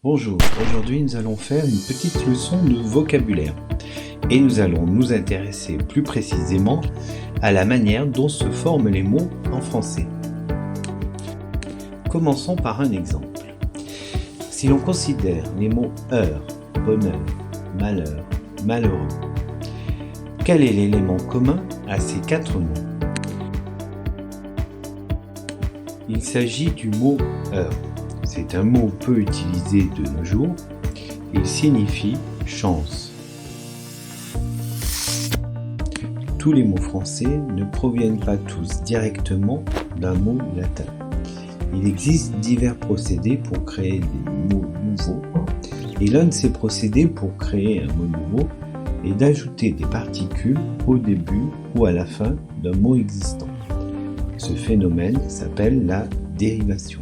Bonjour, aujourd'hui nous allons faire une petite leçon de vocabulaire et nous allons nous intéresser plus précisément à la manière dont se forment les mots en français. Commençons par un exemple. Si l'on considère les mots heure, bonheur, malheur, malheureux, quel est l'élément commun à ces quatre mots? Il s'agit du mot heure. C'est un mot peu utilisé de nos jours. Il signifie chance. Tous les mots français ne proviennent pas tous directement d'un mot latin. Il existe divers procédés pour créer des mots nouveaux. Et l'un de ces procédés pour créer un mot nouveau est d'ajouter des particules au début ou à la fin d'un mot existant. Ce phénomène s'appelle la dérivation.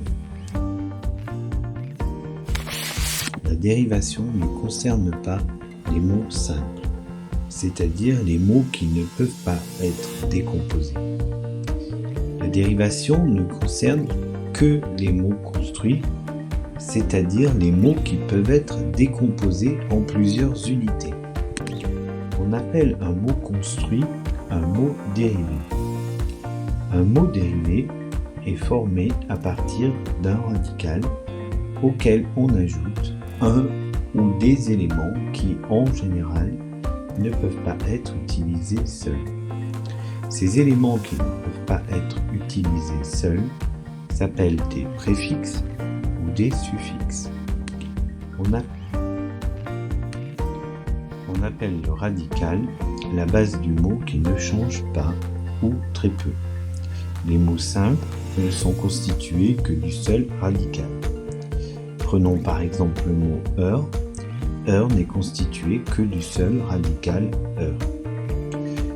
La dérivation ne concerne pas les mots simples, c'est-à-dire les mots qui ne peuvent pas être décomposés. La dérivation ne concerne que les mots construits, c'est-à-dire les mots qui peuvent être décomposés en plusieurs unités. On appelle un mot construit un mot dérivé. Un mot dérivé est formé à partir d'un radical auquel on ajoute un ou des éléments qui, en général, ne peuvent pas être utilisés seuls. Ces éléments qui ne peuvent pas être utilisés seuls s'appellent des préfixes ou des suffixes. On appelle le radical la base du mot qui ne change pas ou très peu. Les mots simples ne sont constitués que du seul radical. Prenons par exemple le mot heure. Heure n'est constitué que du seul radical heure.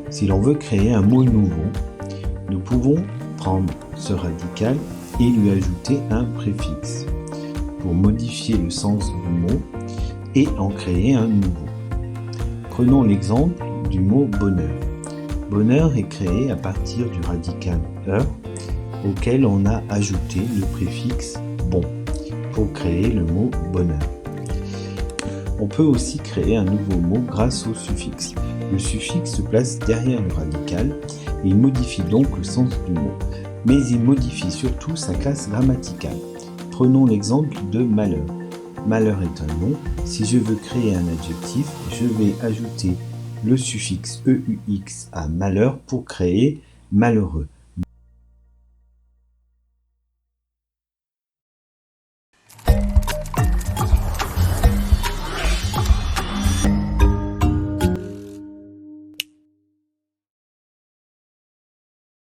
Si l'on veut créer un mot nouveau, nous pouvons prendre ce radical et lui ajouter un préfixe pour modifier le sens du mot et en créer un nouveau. Prenons l'exemple du mot bonheur. Bonheur est créé à partir du radical heure auquel on a ajouté le préfixe bon pour créer le mot bonheur. On peut aussi créer un nouveau mot grâce au suffixe. Le suffixe se place derrière le radical et il modifie donc le sens du mot, mais il modifie surtout sa classe grammaticale. Prenons l'exemple de malheur. Malheur est un nom. Si je veux créer un adjectif, je vais ajouter le suffixe EUX à malheur pour créer malheureux.